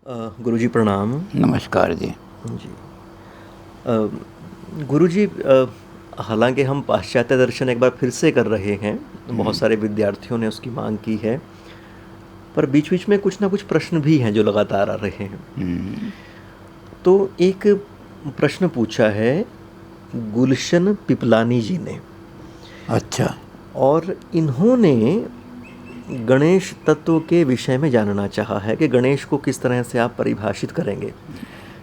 गुरुजी प्रणाम। नमस्कार जी। जी। गुरुजी, हालांकि हम पाश्चात्य दर्शन एक बार फिर से कर रहे हैं, बहुत सारे विद्यार्थियों ने उसकी मांग की है, पर बीच बीच में कुछ ना कुछ प्रश्न भी हैं जो लगातार आ रहे हैं। तो एक प्रश्न पूछा है गुलशन पिपलानी जी ने। अच्छा। और इन्होंने गणेश तत्व के विषय में जानना चाहा है कि गणेश को किस तरह से आप परिभाषित करेंगे।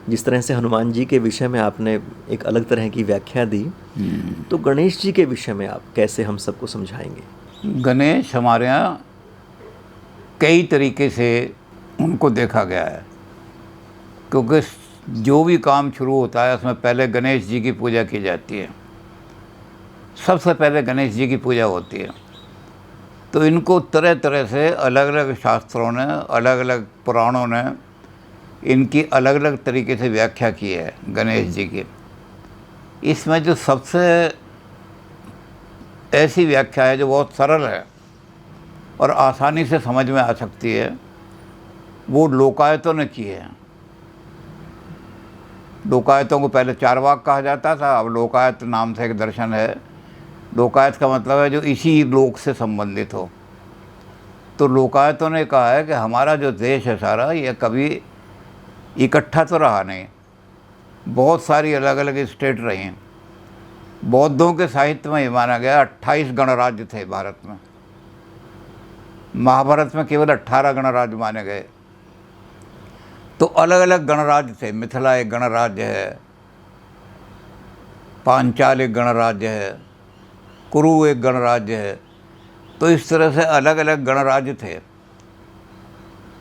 जिस तरह से हनुमान जी के विषय में आपने एक अलग तरह की व्याख्या दी, तो गणेश जी के विषय में आप कैसे हम सबको समझाएंगे? गणेश हमारे यहाँ कई तरीके से उनको देखा गया है, क्योंकि जो भी काम शुरू होता है उसमें पहले गणेश जी की पूजा की जाती है। सबसे पहले गणेश जी की पूजा होती है। तो इनको तरह तरह से अलग अलग शास्त्रों ने, अलग अलग पुराणों ने इनकी अलग अलग तरीके से व्याख्या की है गणेश जी की। इसमें जो सबसे ऐसी व्याख्या है जो बहुत सरल है और आसानी से समझ में आ सकती है, वो लोकायतों ने की है। लोकायतों को पहले चारवाक कहा जाता था, अब लोकायत नाम से एक दर्शन है। लोकायत का मतलब है जो इसी लोक से संबंधित हो। तो लोकायतों ने कहा है कि हमारा जो देश है सारा, ये कभी इकट्ठा तो रहा नहीं, बहुत सारी अलग अलग स्टेट रही हैं। बौद्धों के साहित्य में ये माना गया 28 गणराज्य थे भारत में। महाभारत में केवल 18 गणराज्य माने गए। तो अलग अलग गणराज्य थे। मिथिला एक गणराज्य है, पांचाल एक गणराज्य है, कुरु एक गणराज्य है। तो इस तरह से अलग अलग गणराज्य थे।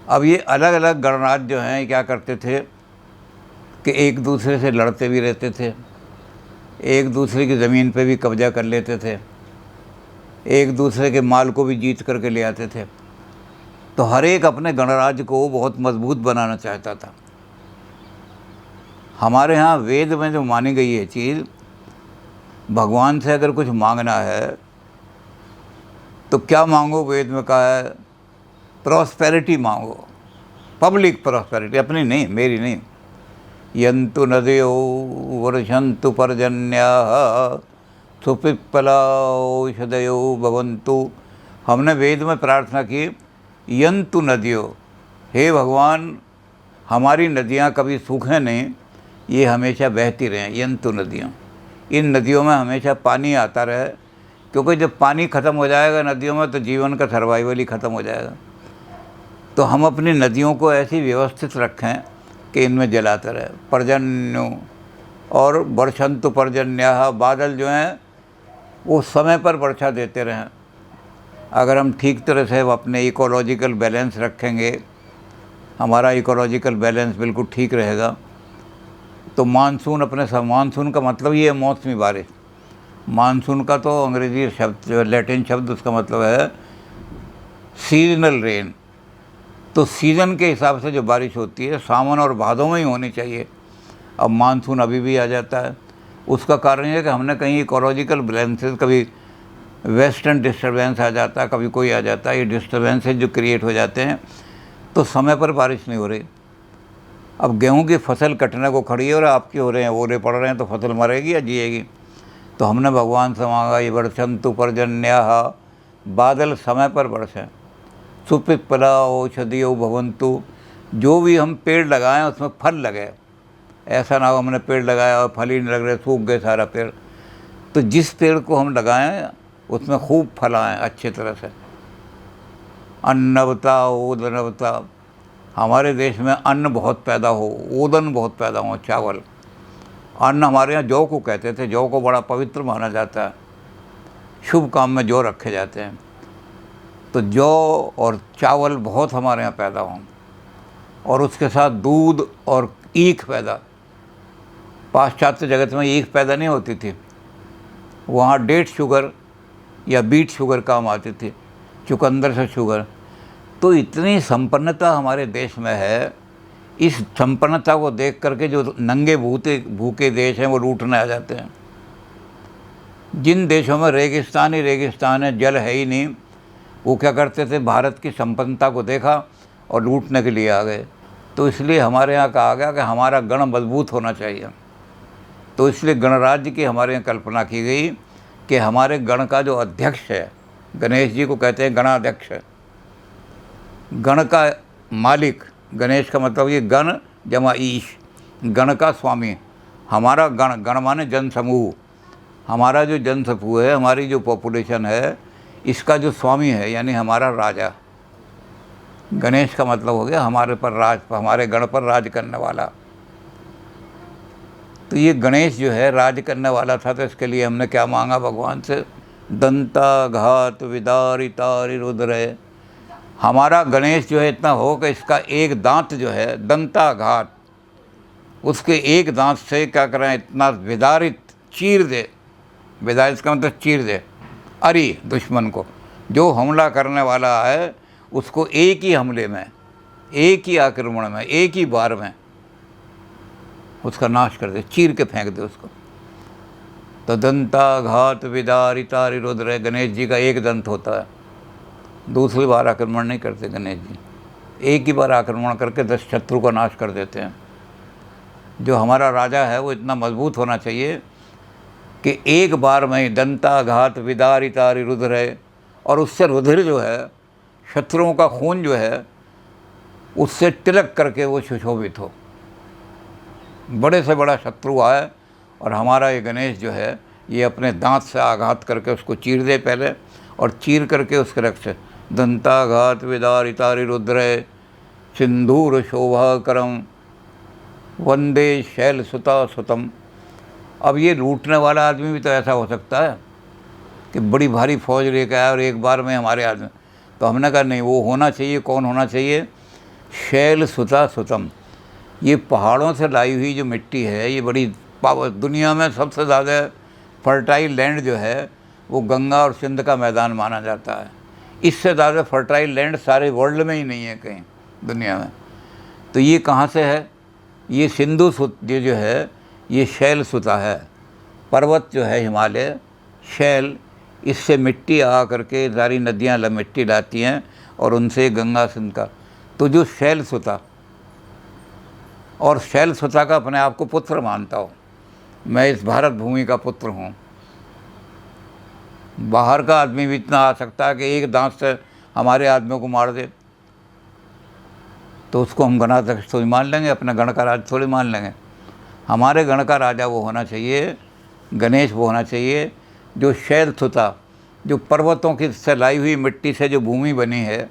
अब ये अलग अलग गणराज्य जो हैं क्या करते थे कि एक दूसरे से लड़ते भी रहते थे, एक दूसरे की ज़मीन पे भी कब्जा कर लेते थे, एक दूसरे के माल को भी जीत करके ले आते थे। तो हर एक अपने गणराज्य को बहुत मजबूत बनाना चाहता था। हमारे यहाँ वेद में जो मानी गई है चीज़, भगवान से अगर कुछ मांगना है तो क्या मांगो, वेद में कहा है प्रॉस्पेरिटी मांगो, पब्लिक प्रॉस्पेरिटी, अपनी नहीं, मेरी नहीं। यंतु नदयो वर्षन्तु पर्जन्याः सुपिप्पला औषधयो भवन्तु। हमने वेद में प्रार्थना की, यंतु नदियो, हे भगवान हमारी नदियाँ कभी सूखें नहीं, ये हमेशा बहती रहें। यंतु नदियों, इन नदियों में हमेशा पानी आता रहे, क्योंकि जब पानी ख़त्म हो जाएगा नदियों में तो जीवन का सर्वाइवल ही ख़त्म हो जाएगा। तो हम अपनी नदियों को ऐसी व्यवस्थित रखें कि इनमें जलाते रहे। पर्जन्यो और वर्षन्तु पर्जन्याः, बादल जो हैं वो समय पर वर्षा देते रहें। अगर हम ठीक तरह से अपने इकोलॉजिकल बैलेंस रखेंगे, हमारा इकोलॉजिकल बैलेंस बिल्कुल ठीक रहेगा, तो मानसून अपने सब, मानसून का मतलब ये है मौसमी बारिश। मानसून का तो अंग्रेजी शब्द, लैटिन शब्द, उसका मतलब है सीजनल रेन। तो सीज़न के हिसाब से जो बारिश होती है सावन और भादों में ही होनी चाहिए। अब मानसून अभी भी आ जाता है। उसका कारण ये है कि हमने कहीं इकोलॉजिकल बैलेंसेस, कभी वेस्टर्न डिस्टर्बेंस आ जाता है, कभी कोई आ जाता है। ये डिस्टर्बेंसेस जो क्रिएट हो जाते हैं तो समय पर बारिश नहीं हो रही। अब गेहूं की फसल कटने को खड़ी है और आपकी हो रहे हैं, ओले पड़ रहे हैं, तो फसल मरेगी या जिएगी? तो हमने भगवान से मांगा, ये वर्षन्तु पर्जन्याः, बादल समय पर बरसें, सुपिप्पला औषधियो भवन्तु, जो भी हम पेड़ लगाएं उसमें फल लगे। ऐसा ना हो हमने पेड़ लगाया और फल ही नहीं लग रहे, सूख गए सारा पेड़। तो जिस पेड़ को हम लगाएं उसमें खूब फल आएँ अच्छे तरह से। अन्नवता ओदनवता, हमारे देश में अन्न बहुत पैदा हो, ओदन बहुत पैदा हो, चावल। अन्न हमारे यहाँ जौ को कहते थे, जौ को बड़ा पवित्र माना जाता है, शुभ काम में जौ रखे जाते हैं। तो जौ और चावल बहुत हमारे यहाँ पैदा हों, और उसके साथ दूध और ईख पैदा। पाश्चात्य जगत में ईख पैदा नहीं होती थी, वहाँ डेट शुगर या बीट शुगर काम आती थी, चुकंदर से शुगर। तो इतनी संपन्नता हमारे देश में है। इस संपन्नता को देख करके जो नंगे भूखे देश हैं वो लूटने आ जाते हैं। जिन देशों में रेगिस्तान ही रेगिस्तान है, जल है ही नहीं, वो क्या करते थे, भारत की संपन्नता को देखा और लूटने के लिए आ गए। तो इसलिए हमारे यहाँ कहा गया कि हमारा गण मजबूत होना चाहिए। तो इसलिए गणराज्य की हमारे यहाँ कल्पना की गई कि हमारे गण का जो अध्यक्ष है, गणेश जी को कहते हैं गणाध्यक्ष। गण का मालिक, गणेश का मतलब ये गण जमा ईश, गण का स्वामी। हमारा गण, गण माने जनसमूह, हमारा जो जनसमूह है, हमारी जो पॉपुलेशन है, इसका जो स्वामी है यानी हमारा राजा। गणेश का मतलब हो गया हमारे पर राज, हमारे गण पर राज करने वाला। तो ये गणेश जो है राज करने वाला था, तो इसके लिए हमने क्या मांगा भगवान से? दंता घात विदारितारि रुद्र। हमारा गणेश जो है इतना हो कि इसका एक दांत जो है दंता घात, उसके एक दांत से क्या करें, इतना विदारित, चीर दे। विदारित का मतलब चीर दे, अरे दुश्मन को, जो हमला करने वाला है उसको एक ही हमले में, एक ही आक्रमण में, एक ही बार में उसका नाश कर दे, चीर के फेंक दे उसको। तो दंता घात विदारितारि रुद्र, गणेश जी का एक दंत होता है, दूसरी बार आक्रमण नहीं करते गणेश जी, एक ही बार आक्रमण करके 10 शत्रु का नाश कर देते हैं। जो हमारा राजा है वो इतना मजबूत होना चाहिए कि एक बार में ही दंता घात विदारितारि रुद्र है, और उससे रुधिर जो है, शत्रुओं का खून जो है, उससे तिलक करके वो सुशोभित हो। बड़े से बड़ा शत्रु आए और हमारा ये गणेश जो है ये अपने दांत से आघात करके उसको चीर दे पहले, और चीर करके उसके रक्त दंताघात विदारितारि रुद्र सिंधूर शोभा करम वंदे शैल सुता सुतम। अब ये लूटने वाला आदमी भी तो ऐसा हो सकता है कि बड़ी भारी फौज लेकर आया और एक बार में हमारे आदमी, तो हमने कहा नहीं, वो होना चाहिए। कौन होना चाहिए? शैल सुता सुतम। ये पहाड़ों से लाई हुई जो मिट्टी है, ये बड़ी दुनिया में सबसे ज़्यादा फर्टाइल लैंड जो है वो गंगा और सिंध का मैदान माना जाता है। इससे ज़्यादा फर्टाइल लैंड सारे वर्ल्ड में ही नहीं है कहीं दुनिया में। तो ये कहाँ से है? ये सिंधु सुत जो है ये शैल सुता है, पर्वत जो है हिमालय, शैल, इससे मिट्टी आ करके सारी नदियाँ मिट्टी लाती हैं और उनसे गंगा सिंध का, तो जो शैल सुता, और शैल सुता का अपने आप को पुत्र मानता हो, मैं इस भारत भूमि का पुत्र हूँ। बाहर का आदमी भी इतना आ सकता है कि एक दांत से हमारे आदमियों को मार दे, तो उसको हम गणाध्यक्ष थोड़ी मान लेंगे, अपने गण का राज थोड़ी मान लेंगे। हमारे गण का राजा वो होना चाहिए, गणेश वो होना चाहिए जो शैल सुता, जो पर्वतों की से लाई हुई मिट्टी से जो भूमि बनी है,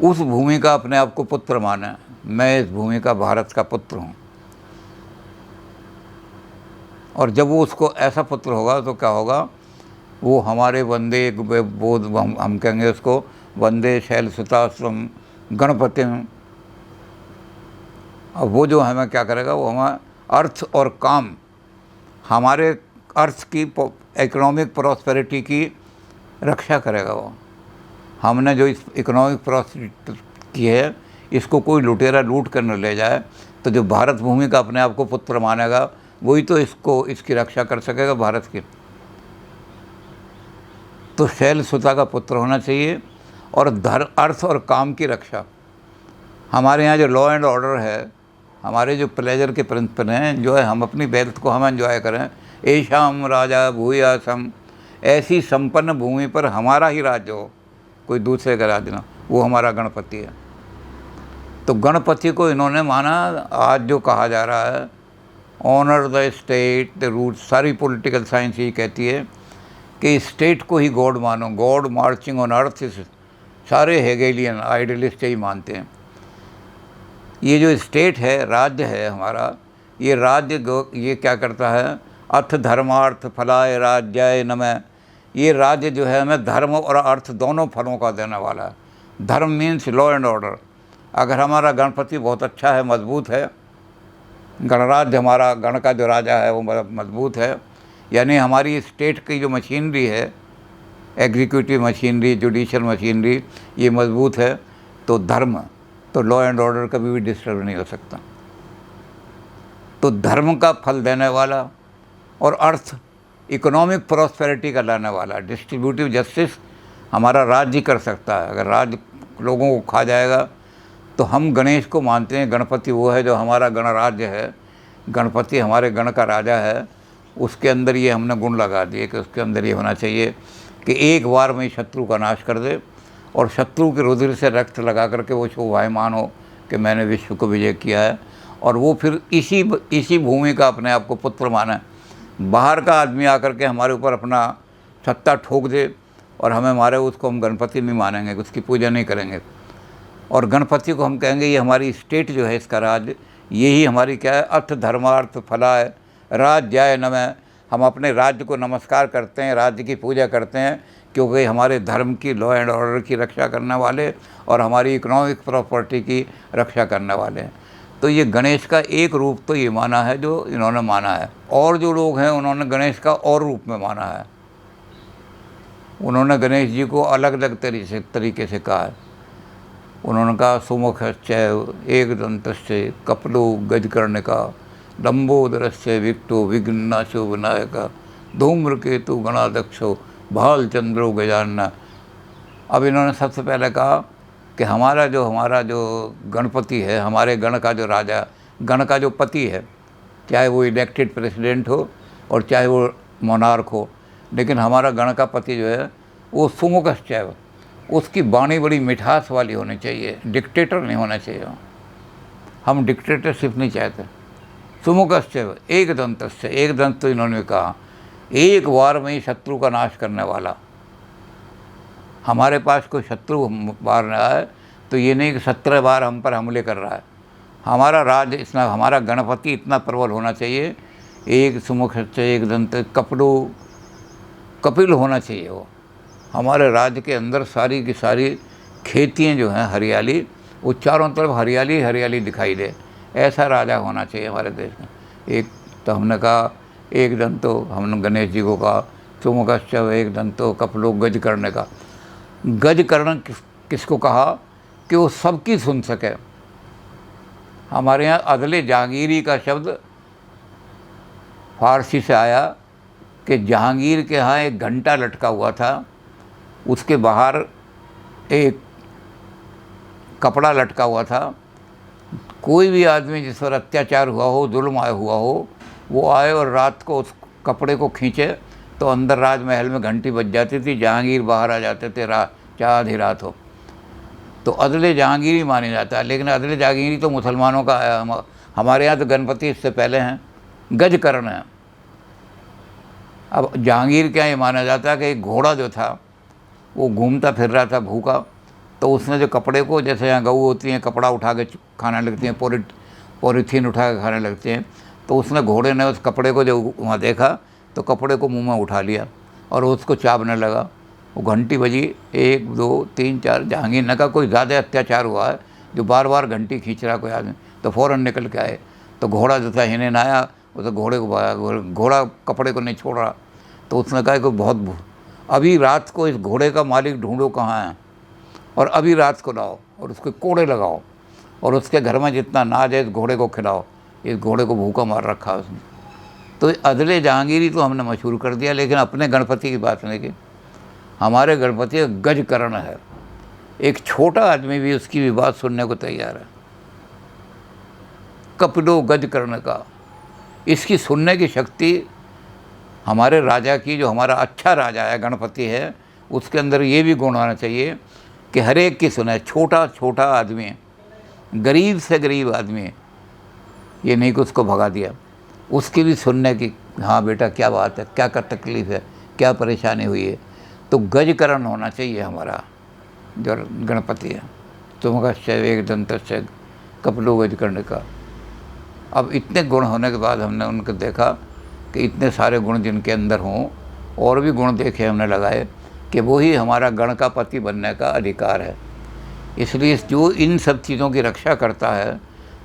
उस भूमि का अपने आप को पुत्र माने। मैं इस भूमि का, भारत का पुत्र हूँ। और जब वो उसको ऐसा पुत्र होगा तो क्या होगा? वो हमारे वंदे बोध, हम कहेंगे उसको वंदे शैल सुताश्रम गणपति। अब वो जो हमें क्या करेगा? वो हमें अर्थ और काम, हमारे अर्थ की इकोनॉमिक प्रॉस्पेरिटी की रक्षा करेगा। वो हमने जो इस इकोनॉमिक प्रॉस्पेरिटी की है, इसको कोई लुटेरा लूट कर न ले जाए, तो जो भारत भूमि का अपने आप को पुत्र मानेगा वही तो इसकी रक्षा कर सकेगा भारत की। तो शैल सुता का पुत्र होना चाहिए। और अर्थ और काम की रक्षा, हमारे यहाँ जो लॉ एंड ऑर्डर है, हमारे जो प्लेजर के प्रिंसिपल हैं, जो है हम अपनी वेल्थ को हम एंजॉय करें। ऐशाम राजा भूयासम, ऐसी संपन्न भूमि पर हमारा ही राज्य हो, कोई दूसरे का राज्य ना, वो हमारा गणपति है। तो गणपति को इन्होंने माना। आज जो कहा जा रहा है honour the state the root, सारी पॉलिटिकल साइंस ये कहती है कि स्टेट को ही गॉड मानो, गॉड मार्चिंग ऑन अर्थ, सारे हेगेलियन आइडियलिस्ट यही मानते हैं। ये जो स्टेट है, राज्य है हमारा, ये राज्य ये क्या करता है? अर्थ धर्मार्थ फलाय राज्याय नमः। ये राज्य जो है हमें धर्म और अर्थ दोनों फलों का देने वाला है। धर्म मीन्स लॉ एंड ऑर्डर। अगर हमारा गणपति बहुत अच्छा है, मजबूत है, गणराज्य हमारा, गण का जो राजा है वो मजबूत है, यानी हमारी स्टेट की जो मशीनरी है, एग्जीक्यूटिव मशीनरी, जुडिशल मशीनरी, ये मजबूत है, तो धर्म, तो लॉ एंड ऑर्डर कभी भी डिस्टर्ब नहीं हो सकता। तो धर्म का फल देने वाला, और अर्थ इकोनॉमिक प्रॉस्पेरिटी का लाने वाला, डिस्ट्रीब्यूटिव जस्टिस हमारा राज्य कर सकता है। अगर राज्य लोगों को खा जाएगा तो हम गणेश को मानते हैं, गणपति वो है जो हमारा गणराज्य है, गणपति हमारे गण का राजा है। उसके अंदर ये हमने गुण लगा दिए कि उसके अंदर ये होना चाहिए कि एक बार में शत्रु का नाश कर दे और शत्रु के रुधिर से रक्त लगा करके वो शोभायमान हो कि मैंने विश्व को विजय किया है। और वो फिर इसी भूमि का अपने आप को पुत्र माने। बाहर का आदमी आकर के हमारे ऊपर अपना सत्ता ठोक दे और हमें मारे, उसको हम गणपति नहीं मानेंगे, उसकी पूजा नहीं करेंगे। और गणपति को हम कहेंगे ये हमारी स्टेट जो है, इसका राज, यही हमारी क्या है, अर्थ धर्मार्थ फलाय राज जाय नमः। हम अपने राज्य को नमस्कार करते हैं, राज्य की पूजा करते हैं, क्योंकि हमारे धर्म की, लॉ एंड ऑर्डर की रक्षा करने वाले और हमारी इकोनॉमिक प्रॉपर्टी की रक्षा करने वाले हैं। तो ये गणेश का एक रूप तो ये माना है जो इन्होंने माना है। और जो लोग हैं उन्होंने गणेश का और रूप में माना है। उन्होंने गणेश जी को अलग अलग तरीके से कहा है। उन्होंने कहा सुमुखश्च एकदन्तश्च कपिलो गजकर्णिका लंबोदरस्य विक्टो विघ्नाशो विनायका धूम्रकेतु गणाध्यक्षो भालचंद्रो गजानना। अब इन्होंने सबसे पहले कहा कि हमारा जो गणपति है, हमारे गण का जो राजा, गण का जो पति है, चाहे वो इलेक्टेड प्रेसिडेंट हो और चाहे वो मोनार्क हो, लेकिन हमारा गण का पति जो है वो सुमुखश्च, उसकी वाणी बड़ी मिठास वाली होनी चाहिए, डिक्टेटर नहीं होना चाहिए। हम डिक्टेटरशिप नहीं चाहते। सुमुखश्च एकदन्तश्च, एकदंत तो इन्होंने कहा एक बार में ही शत्रु का नाश करने वाला। हमारे पास कोई शत्रु मार रहा है तो ये नहीं कि 17 बार हम पर हमले कर रहा है। हमारा राज इतना, हमारा गणपति इतना प्रबल होना चाहिए, एक सुमुखश्च एकदंत कपिल होना चाहिए। वो हमारे राज्य के अंदर सारी की सारी खेतियाँ जो हैं हरियाली, वो चारों तरफ हरियाली हरियाली दिखाई दे, ऐसा राजा होना चाहिए हमारे देश में। एक तो हमने कहा एक दंतो, हमने गणेश जी को कहा सुमुखश्च एक दंतो कपिलो गज करने का। गज कर्ण किसको कहा कि वो सबकी सुन सके। हमारे यहाँ अदले जहांगीरी का शब्द फारसी से आया कि जहांगीर के यहाँ एक घंटा लटका हुआ था, उसके बाहर एक कपड़ा लटका हुआ था। कोई भी आदमी जिस पर अत्याचार हुआ हो, जुल्म आया हुआ हो, वो आए और रात को उस कपड़े को खींचे तो अंदर राजमहल में घंटी बज जाती थी, जहांगीर बाहर आ जाते थे, चाहे आधी रात हो। तो अदले जहांगीरी माने जाता है, लेकिन अदले जहांगीरी तो मुसलमानों का है। हमारे यहाँ तो गणपति इससे पहले हैं, गजकर्ण है। अब जहांगीर क्या ये माना जाता है कि एक घोड़ा जो था वो घूमता फिर रहा था भूखा, तो उसने जो कपड़े को, जैसे यहाँ गऊ होती हैं कपड़ा उठा के खाने लगती हैं, पॉलीथीन उठा के खाने लगते हैं, तो उसने, घोड़े ने उस कपड़े को जो वहाँ देखा तो कपड़े को मुंह में उठा लिया और उसको चाबने लगा। वो घंटी बजी 1 2 3 4। जहांगीर ने कहा कोई ज़्यादा अत्याचार हुआ है जो बार बार घंटी खींच रहा कोई आदमी, तो फ़ौरन निकल के आए। तो घोड़ा जो था हिने ना आया, वो तो घोड़े को भाया, घोड़ा कपड़े को नहीं छोड़ रहा। तो उसने कहा कि बहुत अभी रात को इस घोड़े का मालिक ढूंढो कहाँ है और अभी रात को लाओ और उसके कोड़े लगाओ और उसके घर में जितना नाज है इस घोड़े को खिलाओ, इस घोड़े को भूखा मार रखा है उसने। तो अदले जहांगीरी तो हमने मशहूर कर दिया, लेकिन अपने गणपति की बात नहीं की। हमारे गणपति गजकर्ण है, एक छोटा आदमी भी उसकी भी बात सुनने को तैयार है। कपिलो गजकर्ण का, इसकी सुनने की शक्ति हमारे राजा की, जो हमारा अच्छा राजा है गणपति है, उसके अंदर ये भी गुण होना चाहिए कि हर एक की सुने। छोटा छोटा आदमी है, गरीब से गरीब आदमी है, ये नहीं कि उसको भगा दिया, उसकी भी सुनने की, हाँ बेटा क्या बात है, क्या तकलीफ़ है, क्या परेशानी हुई है। तो गजकर्ण होना चाहिए हमारा जो गणपति है। सुमुखश्च एकदन्तश्च कपिलो गजकर्ण का। अब इतने गुण होने के बाद हमने उनको देखा कि इतने सारे गुण जिनके अंदर हों, और भी गुण देखे हमने लगाए कि वही हमारा गण का पति बनने का अधिकार है। इसलिए जो इन सब चीज़ों की रक्षा करता है,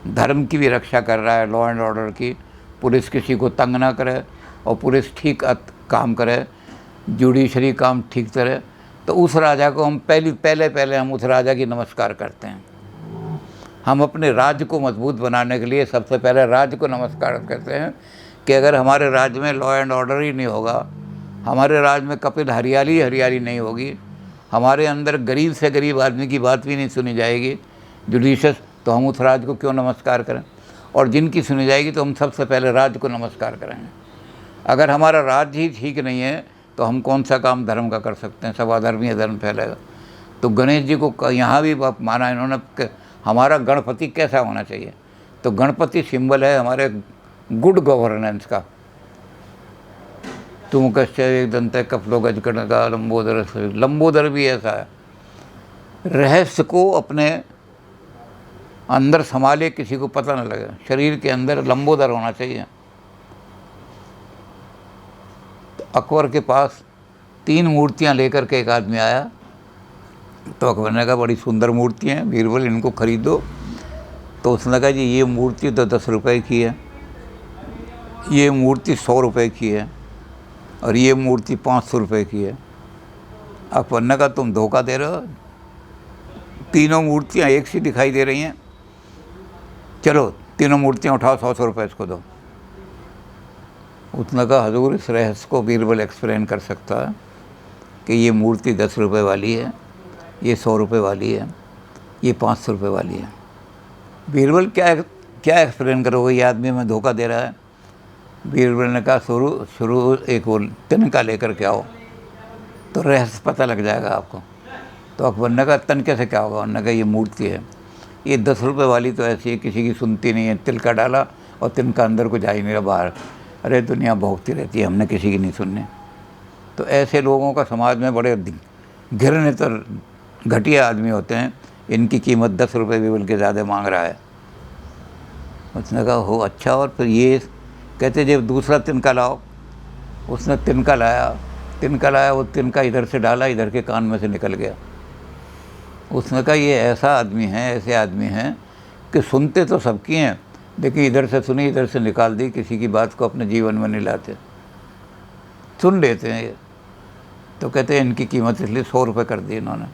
धर्म की भी रक्षा कर रहा है, लॉ एंड ऑर्डर की, पुलिस किसी को तंग ना करे और पुलिस ठीक काम करे, जुडिशरी काम ठीक करे, तो उस राजा को हम पहले हम उस राजा की नमस्कार करते हैं। हम अपने राज्य को मजबूत बनाने के लिए सबसे पहले राज्य को नमस्कार करते हैं कि अगर हमारे राज्य में लॉ एंड ऑर्डर ही नहीं होगा, हमारे राज्य में कपिल हरियाली हरियाली नहीं होगी, हमारे अंदर गरीब से गरीब आदमी की बात भी नहीं सुनी जाएगी, जुडिशियस, तो हम उस राज को क्यों नमस्कार करें? और जिनकी सुनी जाएगी तो हम सबसे पहले राज को नमस्कार करेंगे। अगर हमारा राज ही ठीक नहीं है तो हम कौन सा काम धर्म का कर सकते हैं? सब अधर्मीय धर्म फैलेगा। तो गणेश जी को यहाँ भी माना इन्होंने कि हमारा गणपति कैसा होना चाहिए। तो गणपति सिंबल है हमारे गुड गवर्नेंस का। तुम कश्य दंत कपलो गजकर्ण का लंबोदर, लंबोदर भी ऐसा है, रहस्य को अपने अंदर संभाले, किसी को पता न लगे। शरीर के अंदर लंबोदर होना चाहिए। तो अकबर के पास 3 मूर्तियां लेकर के एक आदमी आया। तो अकबर ने कहा बड़ी सुंदर मूर्तियाँ हैं बीरबल, इनको खरीदो। तो उसने कहा जी ये मूर्ति तो 10 रुपए की है, ये मूर्ति 100 रुपए की है, और ये मूर्ति 500 रुपए की है। अकबर ने कहा तुम धोखा दे रहे हो, तीनों मूर्तियाँ एक सी दिखाई दे रही हैं, चलो तीनों मूर्तियाँ उठाओ, 100 रुपये इसको दो। उसने कहा हजूर इस रहस्य को बीरबल एक्सप्लेन कर सकता है कि ये मूर्ति 10 रुपये वाली है, ये 100 रुपये वाली है, ये 500 रुपये वाली है। बीरबल क्या एक्सप्लेन करोगे, ये आदमी हमें धोखा दे रहा है। बीरबल ने कहा शुरू एक वो तिनका लेकर के आओ तो रहस्य पता लग जाएगा आपको। तो अकबर ने कहा तनके से क्या होगा? उन्होंने कहा ये मूर्ति है, ये 10 रुपये वाली तो ऐसी है, किसी की सुनती नहीं है। तिलका डाला और तिनका अंदर कुछ आ ही नहीं रहा बाहर। अरे दुनिया भोगती रहती है, हमने किसी की नहीं सुननी। तो ऐसे लोगों का समाज में बड़े घृणित और घटिया आदमी होते हैं। इनकी कीमत 10 रुपये भी बल्कि ज़्यादा मांग रहा है। उसने कहा हो अच्छा, और फिर ये कहते जब दूसरा तिनका लाओ। उसने तिनका लाया, वो तिनका इधर से डाला, इधर के कान में से निकल गया। उसने कहा ये ऐसा आदमी है, ऐसे आदमी हैं कि सुनते तो सबकी हैं, लेकिन इधर से सुनी इधर से निकाल दी, किसी की बात को अपने जीवन में नहीं लाते, सुन लेते हैं ये। तो कहते हैं इनकी कीमत इसलिए 100 रुपये कर दी इन्होंने।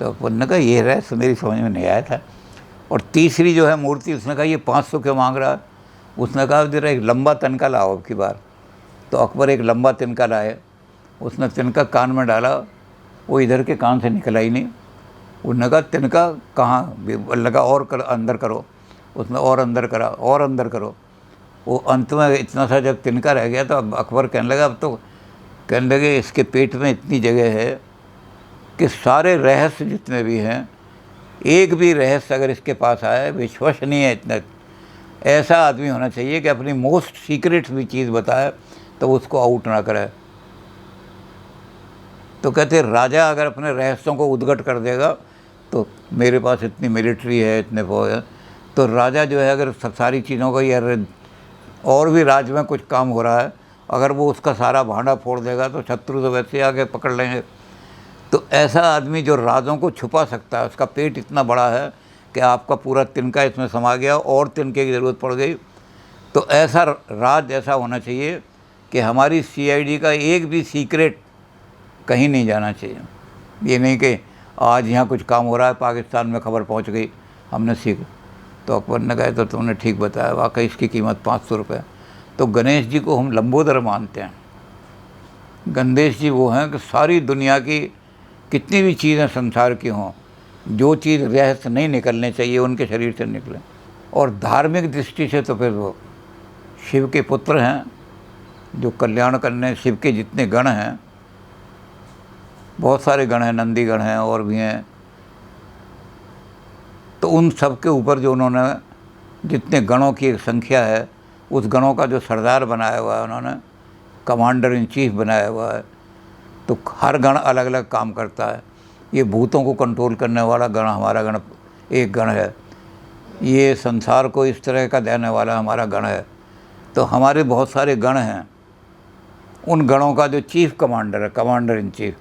तो उन्होंने कहा ये रहस्य मेरी समझ में नहीं आया था। और तीसरी जो है मूर्ति, उसने कहा ये 500 क्यों मांग रहा है? उसने कहा जरा एक लंबा तिनका लाओ अब की बार। तो अकबर एक लंबा तिनका लाए, उसने तिनका कान में डाला, वो इधर के कान से निकला ही नहीं। उन्होंने कहा तिनका कहाँ लगा, और अंदर करो। उसने और अंदर करा, और अंदर करो। वो अंत में इतना सा जब तिनका रह गया तो अब अकबर कहने लगा, अब तो कहने लगे इसके पेट में इतनी जगह है कि सारे रहस्य जितने भी हैं, एक भी रहस्य अगर इसके पास आए विश्वसनीय है। इतना ऐसा आदमी होना चाहिए कि अपनी मोस्ट सीक्रेट भी चीज़ बताए तो उसको आउट ना करे। तो कहते राजा अगर अपने रहस्यों को उद्घट कर देगा तो मेरे पास इतनी मिलिट्री है, इतने वो है, तो राजा जो है अगर सारी चीज़ों का यार और भी राज्य में कुछ काम हो रहा है, अगर वो उसका सारा भांडा फोड़ देगा तो शत्रु तो वैसे आके पकड़ लेंगे। तो ऐसा आदमी जो राजों को छुपा सकता है, उसका पेट इतना बड़ा है कि आपका पूरा तिनका इसमें समा गया और तिनके की ज़रूरत पड़ गई। तो ऐसा राज ऐसा होना चाहिए कि हमारी CID का एक भी सीक्रेट कहीं नहीं जाना चाहिए। ये नहीं कि आज यहाँ कुछ काम हो रहा है, पाकिस्तान में खबर पहुँच गई, हमने सीख। तो अकबर ने कहा तो तुमने ठीक बताया, वाकई इसकी कीमत 500 रुपये। तो गणेश जी को हम लंबोदर मानते हैं। गणेश जी वो हैं कि सारी दुनिया की कितनी भी चीज़ें संसार की हों, जो चीज़ रहस्य नहीं निकलने चाहिए उनके शरीर से निकले। और धार्मिक दृष्टि से तो फिर वो शिव के पुत्र हैं, जो कल्याण करने, शिव के जितने गण हैं, बहुत सारे गण हैं, नंदी गण हैं और भी हैं, तो उन सब के ऊपर जो उन्होंने जितने गणों की एक संख्या है, उस गणों का जो सरदार बनाया हुआ है उन्होंने, कमांडर इन चीफ बनाया हुआ है। तो हर गण अलग अलग काम करता है। ये भूतों को कंट्रोल करने वाला गण हमारा गण एक गण है, ये संसार को इस तरह का देने वाला हमारा गण है। तो हमारे बहुत सारे गण हैं, उन गणों का जो चीफ कमांडर है, कमांडर इन चीफ,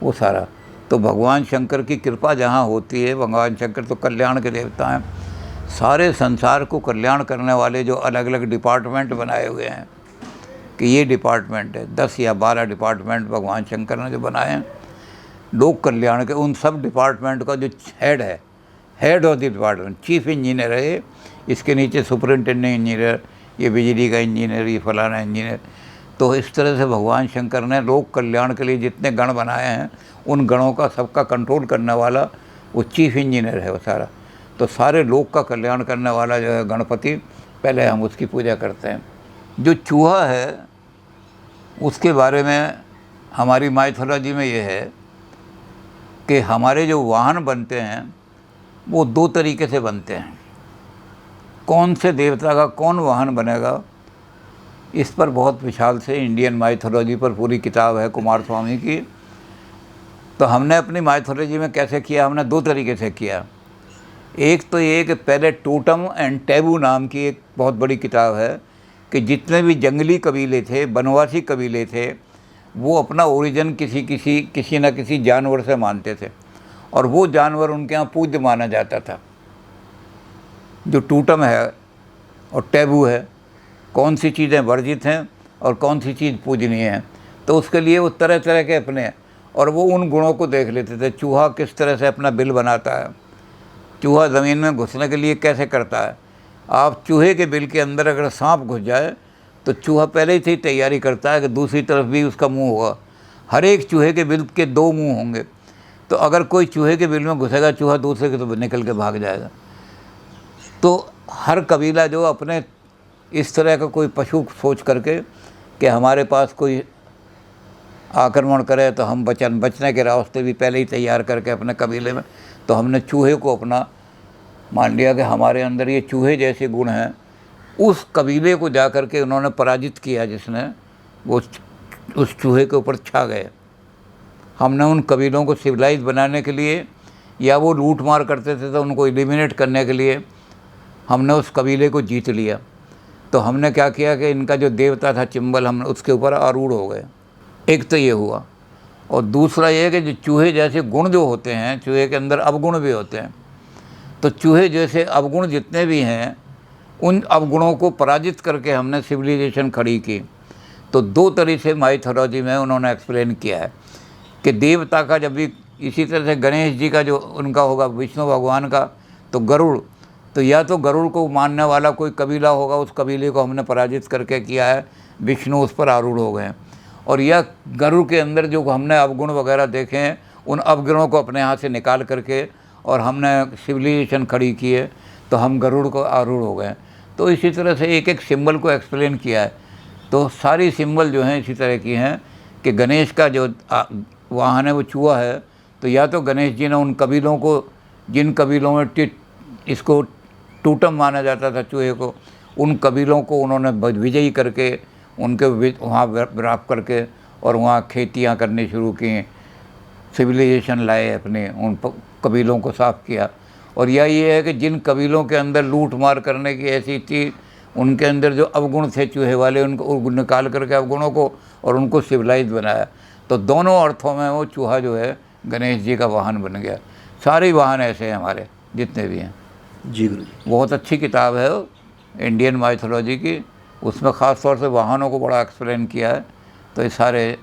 वो सारा। तो भगवान शंकर की कृपा जहाँ होती है, भगवान शंकर तो कल्याण के देवता हैं, सारे संसार को कल्याण करने वाले जो अलग अलग डिपार्टमेंट बनाए हुए हैं कि ये डिपार्टमेंट है, 10 या 12 डिपार्टमेंट भगवान शंकर ने जो बनाए हैं लोक कल्याण के, उन सब डिपार्टमेंट का जो हेड है, head of the department, chief engineer है ये, इसके नीचे सुपरिंटेंडेंट इंजीनियर, ये बिजली का इंजीनियर, ये फलाना इंजीनियर। तो इस तरह से भगवान शंकर ने लोक कल्याण के लिए जितने गण बनाए हैं, उन गणों का सबका कंट्रोल करने वाला वो चीफ इंजीनियर है वो सारा। तो सारे लोक का कल्याण करने वाला जो है गणपति, पहले हम उसकी पूजा करते हैं। जो चूहा है उसके बारे में हमारी माइथोलॉजी में ये है कि हमारे जो वाहन बनते हैं वो 2 तरीके से बनते हैं। कौन से देवता का कौन वाहन बनेगा, इस पर बहुत विशाल से इंडियन माइथोलॉजी पर पूरी किताब है कुमार स्वामी की। तो हमने अपनी माइथोलॉजी में कैसे किया, हमने 2 तरीके से किया। एक तो ये कि पहले टोटम एंड टैबू नाम की एक बहुत बड़ी किताब है कि जितने भी जंगली कबीले थे, बनवासी कबीले थे, वो अपना ओरिजिन किसी न किसी जानवर से मानते थे और वो जानवर उनके यहाँ पूज्य माना जाता था। जो टोटम है और टैबू है, कौन सी चीज़ें वर्जित हैं और कौन सी चीज़ पूजनीय है, तो उसके लिए वो तरह तरह के अपने, और वो उन गुणों को देख लेते थे। चूहा किस तरह से अपना बिल बनाता है, चूहा ज़मीन में घुसने के लिए कैसे करता है। आप चूहे के बिल के अंदर अगर सांप घुस जाए तो चूहा पहले से ही तैयारी करता है कि दूसरी तरफ भी उसका मुंह होगा। हर एक चूहे के बिल के 2 मुंह होंगे, तो अगर कोई चूहे के बिल में घुसेगा, चूहा दूसरे के तो निकल के भाग जाएगा। तो हर कबीला जो अपने इस तरह का कोई पशु सोच करके कि हमारे पास कोई आक्रमण करे तो हम बचने के रास्ते भी पहले ही तैयार करके अपने कबीले में, तो हमने चूहे को अपना मान लिया कि हमारे अंदर ये चूहे जैसे गुण हैं। उस कबीले को जा कर के उन्होंने पराजित किया, जिसने वो उस चूहे के ऊपर छा गए। हमने उन कबीलों को सिविलाइज बनाने के लिए, या वो लूट मार करते थे तो उनको एलिमिनेट करने के लिए हमने उस कबीले को जीत लिया। तो हमने क्या किया कि इनका जो देवता था चिंबल, हमने उसके ऊपर आरूढ़ हो गए। एक तो ये हुआ, और दूसरा ये है कि जो चूहे जैसे गुण जो होते हैं, चूहे के अंदर अवगुण भी होते हैं। तो चूहे जैसे अवगुण जितने भी हैं, उन अवगुणों को पराजित करके हमने सिविलाइजेशन खड़ी की। तो 2 तरह से माइथोलॉजी में उन्होंने एक्सप्लेन किया है कि देवता का जब भी इसी तरह से गणेश जी का जो उनका होगा, विष्णु भगवान का तो गरुड़, तो या तो गरुड़ को मानने वाला कोई कबीला होगा, उस कबीले को हमने पराजित करके किया है, विष्णु उस पर आरूढ़ हो गए। और या गरुड़ के अंदर जो हमने अवगुण वगैरह देखे हैं, उन अवगुणों को अपने यहाँ से निकाल करके और हमने सिविलाइजेशन खड़ी की है, तो हम गरुड़ को आरूढ़ हो गए। तो इसी तरह से एक एक सिंबल को एक्सप्लेन किया है। तो सारी सिंबल जो हैं इसी तरह की हैं कि गणेश का जो वाहन है वो चूहा है, तो या तो गणेश जी ने उन कबीलों को, जिन कबीलों में इसको टोटम माना जाता था चूहे को, उन कबीलों को उन्होंने विजयी करके उनके वहाँ विराप करके और वहाँ खेतियाँ करनी शुरू की, सिविलाइजेशन लाए, अपने उन कबीलों को साफ़ किया। और यह ये है कि जिन कबीलों के अंदर लूट मार करने की ऐसी थी, उनके अंदर जो अवगुण थे चूहे वाले, उनको निकाल करके अवगुणों को और उनको सिविलाइज बनाया। तो दोनों अर्थों में वो चूहा जो है गणेश जी का वाहन बन गया। सारे वाहन ऐसे हैं हमारे जितने भी हैं। जी गुरु जी। बहुत अच्छी किताब है वो, इंडियन माइथोलॉजी की। उसमें ख़ास तौर से वाहनों को बड़ा एक्सप्लेन किया है। तो ये सारे